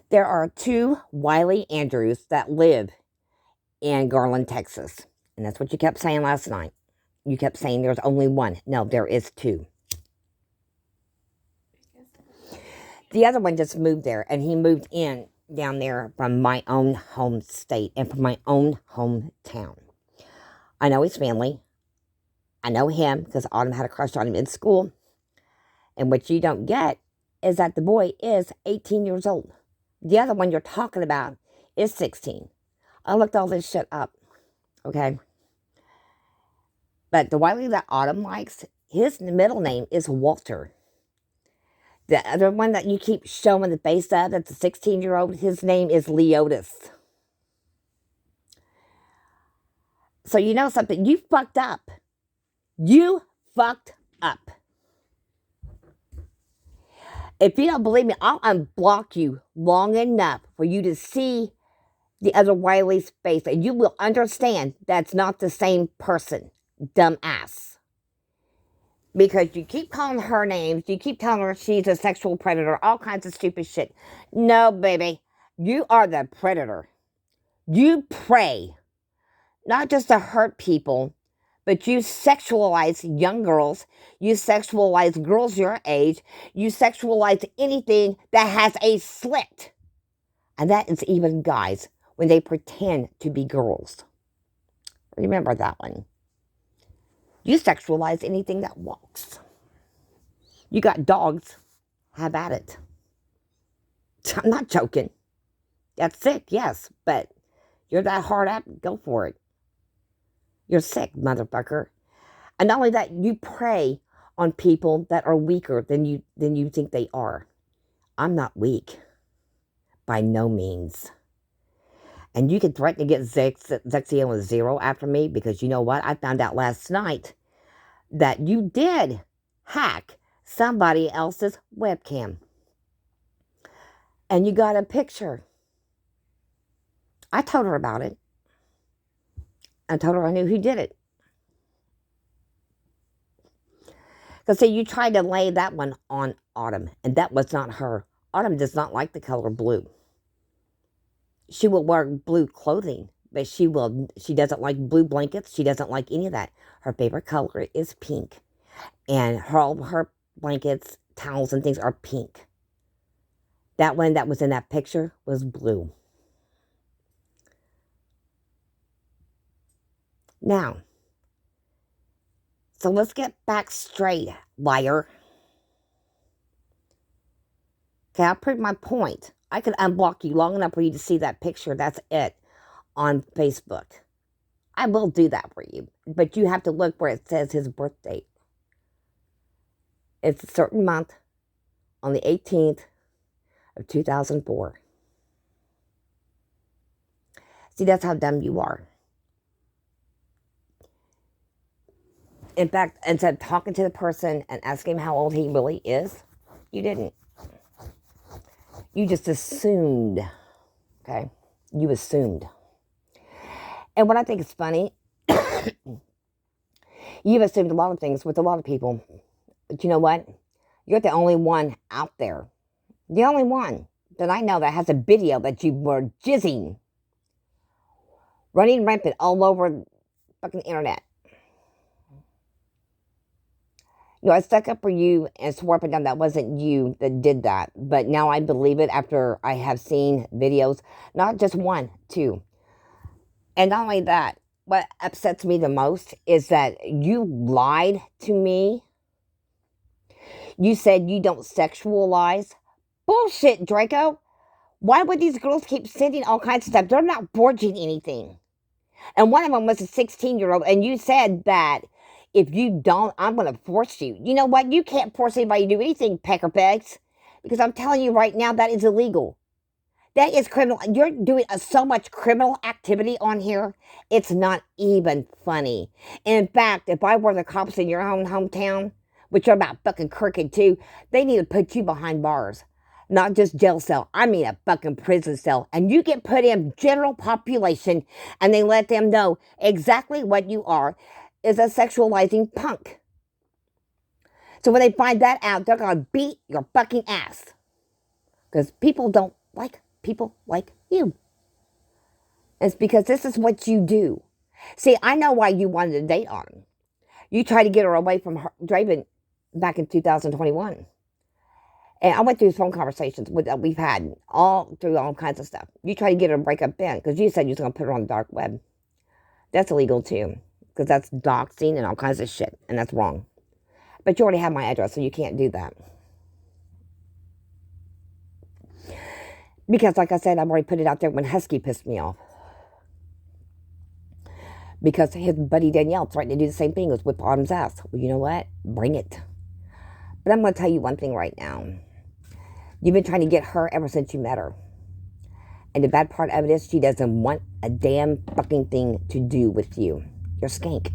There are two Wiley Andrews that live in Garland, Texas. And that's what you kept saying last night. You kept saying there's only one. No, there is two. The other one just moved there, and he moved in down there from my own home state and from my own hometown. I know his family. I know him because Autumn had a crush on him in school. And what you don't get is that the boy is 18 years old. The other one you're talking about is 16. I looked all this shit up, okay? But the Wiley that Autumn likes, his middle name is Walter. The other one that you keep showing the face of, that's a 16-year-old, his name is Leotis. So you know something? You fucked up. You fucked up. If you don't believe me, I'll unblock you long enough for you to see the other Wiley's face, and you will understand that's not the same person, dumbass. Because you keep calling her names, you keep telling her she's a sexual predator, all kinds of stupid shit. No, baby, you are the predator. You prey, not just to hurt people, but you sexualize young girls, you sexualize girls your age, you sexualize anything that has a slit. And that is even guys when they pretend to be girls. Remember that one. You sexualize anything that walks. You got dogs. Have at it. I'm not joking. That's sick, yes, but you're that hard up, go for it. You're sick, motherfucker. And not only that, you prey on people that are weaker than you think they are. I'm not weak. By no means. And you can threaten to get Zexion with 0 after me because you know what? I found out last night that you did hack somebody else's webcam. And you got a picture. I told her about it. I told her I knew who did it. Because see, you tried to lay that one on Autumn, and that was not her. Autumn does not like the color blue. She will wear blue clothing, but she doesn't like blue blankets. She doesn't like any of that. Her favorite color is pink. And all her blankets, towels, and things are pink. That one that was in that picture was blue. Now, so let's get back straight, liar. Okay, I'll prove my point. I could unblock you long enough for you to see that picture. That's it on Facebook. I will do that for you. But you have to look where it says his birth date. It's a certain month on the 18th of 2004. See, that's how dumb you are. In fact, instead of talking to the person and asking him how old he really is, you didn't. You just assumed. Okay? You assumed. And what I think is funny, you've assumed a lot of things with a lot of people. But you know what? You're the only one out there. The only one that I know that has a video that you were jizzing, running rampant all over the fucking internet. You know, I stuck up for you and swore up and down that wasn't you that did that. But now I believe it after I have seen videos. Not just one, two. And not only that, what upsets me the most is that you lied to me. You said you don't sexualize. Bullshit, Drako. Why would these girls keep sending all kinds of stuff? They're not forging anything. And one of them was a 16-year-old, and you said that if you don't, I'm going to force you. You know what? You can't force anybody to do anything, peckerpegs, because I'm telling you right now, that is illegal. That is criminal. You're doing so much criminal activity on here. It's not even funny. In fact, if I were the cops in your own hometown, which are about fucking crooked too, they need to put you behind bars. Not just jail cell. I mean a fucking prison cell. And you get put in general population and they let them know exactly what you are is a sexualizing punk. So when they find that out, they're going to beat your fucking ass. Because people don't like people like you. It's because this is what you do. See, I know why you wanted to date Autumn. You tried to get her away from Draven back in 2021. And I went through phone conversations that we've had all through all kinds of stuff. You tried to get her to break up then because you said you was going to put her on the dark web. That's illegal too because that's doxing and all kinds of shit. And that's wrong. But you already have my address, so you can't do that. Because like I said, I've already put it out there when Husky pissed me off. Because his buddy Danielle threatened to do the same thing as whip Autumn's ass. Well, you know what? Bring it. But I'm going to tell you one thing right now. You've been trying to get her ever since you met her. And the bad part of it is she doesn't want a damn fucking thing to do with you. You're skank.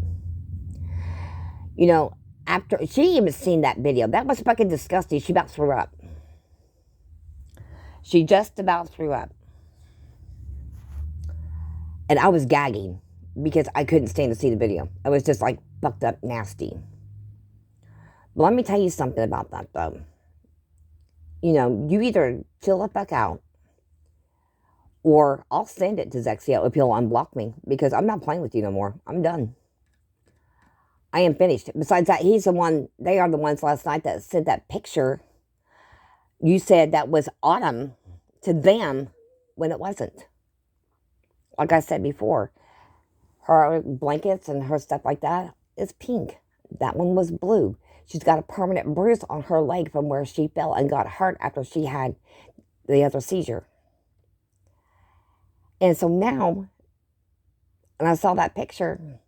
You know, after she even seen that video, that was fucking disgusting. She about threw up. She just about threw up. And I was gagging because I couldn't stand to see the video. It was just like fucked up nasty. But let me tell you something about that though. You know, you either chill the fuck out or I'll send it to Zexio if he'll unblock me because I'm not playing with you no more. I'm done. I am finished. Besides that, he's the one, they are the ones last night that sent that picture. You said that was Autumn to them when it wasn't. Like I said before, her blankets and her stuff like that is pink. That one was blue. She's got a permanent bruise on her leg from where she fell and got hurt after she had the other seizure. And so now, when I saw that picture,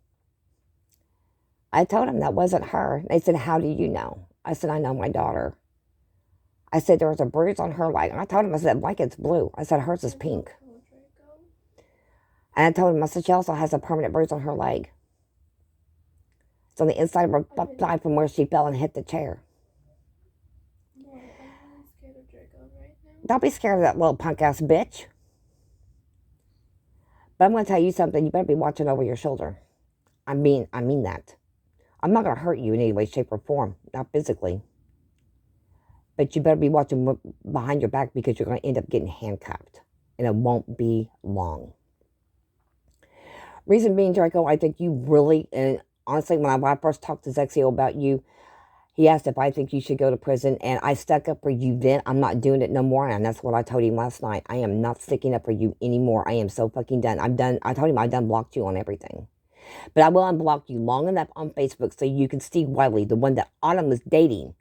I told him that wasn't her. They said, how do you know? I said, I know my daughter. I said, there was a bruise on her leg. And I told him, I said, that blanket's blue. I said, hers is pink. And I told him, I said, she also has a permanent bruise on her leg. It's on the inside of her thigh from where she fell and hit the chair. I'm scared of Drako right now. Don't be scared of that little punk ass bitch. But I'm going to tell you something. You better be watching over your shoulder. I mean that. I'm not going to hurt you in any way, shape, or form. Not physically. But you better be watching behind your back because you're going to end up getting handcuffed. And it won't be long. Reason being, Drako, I think you really, and honestly, when I first talked to Zexio about you, he asked if I think you should go to prison, and I stuck up for you then. I'm not doing it no more, and that's what I told him last night. I am not sticking up for you anymore. I am so fucking done. I'm done. I told him I done blocked you on everything. But I will unblock you long enough on Facebook so you can see Wiley, the one that Autumn was dating,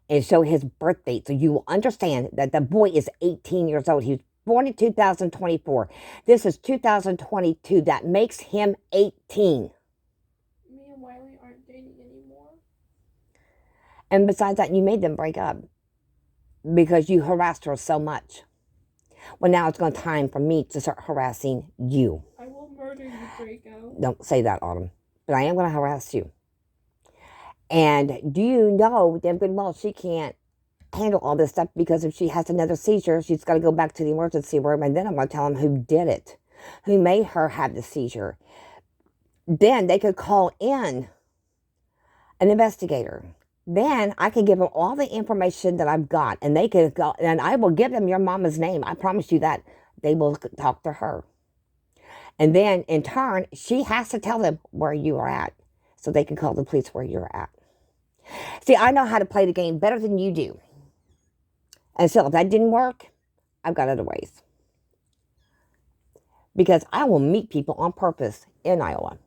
and show his birth date so you will understand that the boy is 18 years old. He was born in 2024. This is 2022. That makes him 18. Me and Wiley aren't dating anymore. And besides that, you made them break up because you harassed her so much. Well, now it's going to time for me to start harassing you. I will murder you, Drako. Don't say that, Autumn. But I am going to harass you. And do you know damn good well she can't handle all this stuff because if she has another seizure, she's got to go back to the emergency room. And then I'm going to tell them who did it, who made her have the seizure. Then they could call in an investigator. Then I can give them all the information that I've got, and they could go, and I will give them your mama's name. I promise you that. They will talk to her. And then, in turn, she has to tell them where you are at, so they can call the police where you're at. See, I know how to play the game better than you do. And so if that didn't work, I've got other ways. Because I will meet people on purpose in Iowa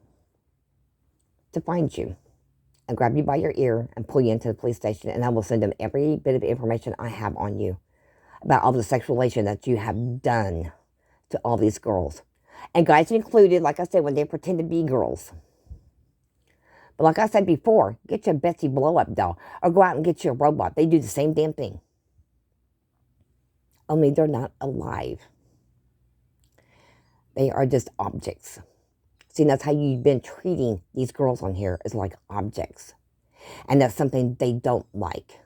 to find you and grab you by your ear and pull you into the police station. And I will send them every bit of information I have on you about all the sexual relation that you have done to all these girls. And guys included, like I said, when they pretend to be girls. But like I said before, get your Betsy blow-up doll or go out and get your robot. They do the same damn thing. Only they're not alive. They are just objects. See, that's how you've been treating these girls on here, is like objects. And that's something they don't like.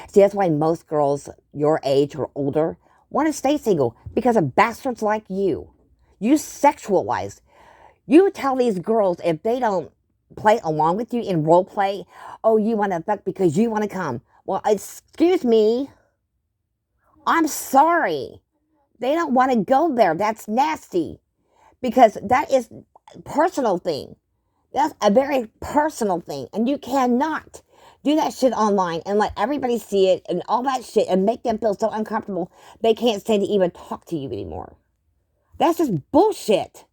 See, that's why most girls your age or older want to stay single, because of bastards like you. You sexualize. You tell these girls if they don't play along with you in role play, oh, you want to fuck because you want to come. Well, excuse me. I'm sorry. They don't want to go there. That's nasty. Because that is a personal thing. That's a very personal thing. And you cannot do that shit online and let everybody see it and all that shit and make them feel so uncomfortable they can't stand to even talk to you anymore. That's just bullshit.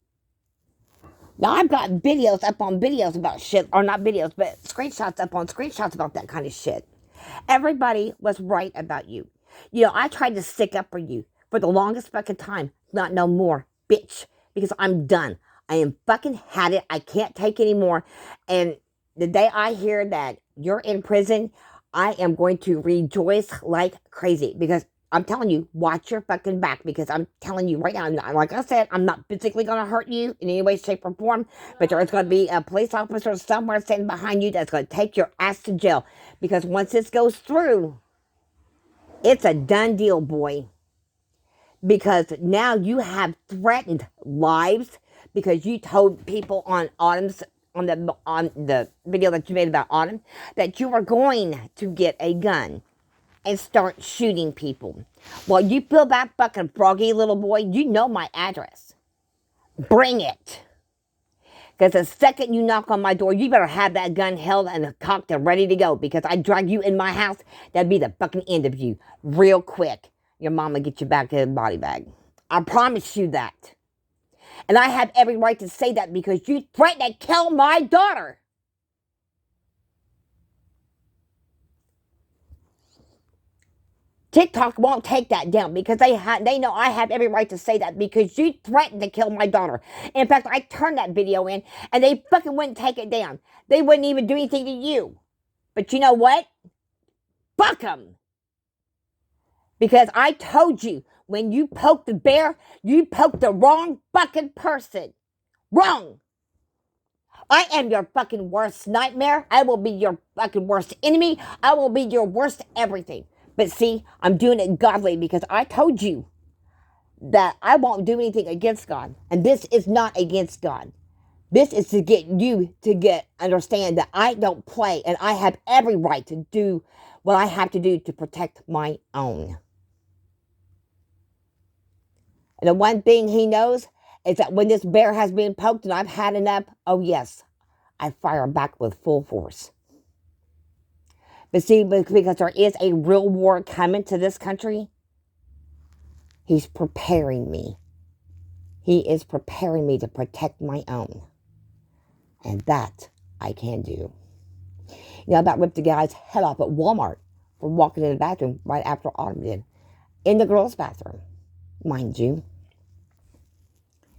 Now, I've got videos up on videos about shit, or not videos, but screenshots up on screenshots about that kind of shit. Everybody was right about you. You know, I tried to stick up for you for the longest fucking time. Not no more, bitch, because I'm done. I am fucking had it. I can't take anymore. And the day I hear that you're in prison, I am going to rejoice like crazy because I'm telling you, watch your fucking back because I'm telling you right now, like I said, I'm not physically going to hurt you in any way, shape, or form, but there's going to be a police officer somewhere standing behind you that's going to take your ass to jail because once this goes through, it's a done deal, boy. Because now you have threatened lives because you told people on the video that you made about Autumn that you were going to get a gun and start shooting people. Well, you feel that fucking froggy little boy, you know my address. Bring it. Because the second you knock on my door, you better have that gun held and cocked and ready to go. Because I drag you in my house, that'd be the fucking end of you. Real quick. Your mama get you back in a body bag. I promise you that. And I have every right to say that because you threatened to kill my daughter. TikTok won't take that down because they know I have every right to say that because you threatened to kill my daughter. In fact, I turned that video in and they fucking wouldn't take it down. They wouldn't even do anything to you. But you know what? Fuck them. Because I told you, when you poked the bear, you poked the wrong fucking person. Wrong. I am your fucking worst nightmare. I will be your fucking worst enemy. I will be your worst everything. But see, I'm doing it godly because I told you that I won't do anything against God. And this is not against God. This is to get you to understand that I don't play and I have every right to do what I have to do to protect my own. And the one thing he knows is that when this bear has been poked and I've had enough, oh yes, I fire back with full force. But see, because there is a real war coming to this country, he's preparing me. He is preparing me to protect my own. And that I can do. You know, I about ripped the guy's head off at Walmart for walking in the bathroom right after Autumn did. In the girls' bathroom, mind you.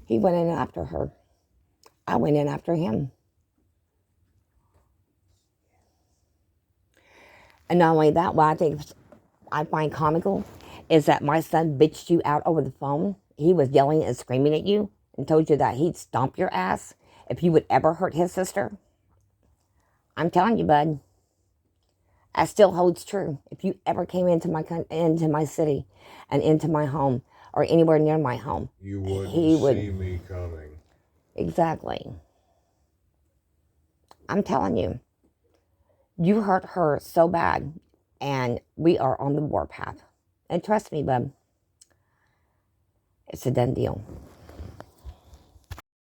He went in after her. I went in after him. And not only that, what I find comical is that my son bitched you out over the phone. He was yelling and screaming at you and told you that he'd stomp your ass if you would ever hurt his sister. I'm telling you, bud, that still holds true. If you ever came into my city and into my home or anywhere near my home, you wouldn't see me coming. Exactly. I'm telling you. You hurt her so bad, and we are on the warpath. And trust me, bub, it's a done deal.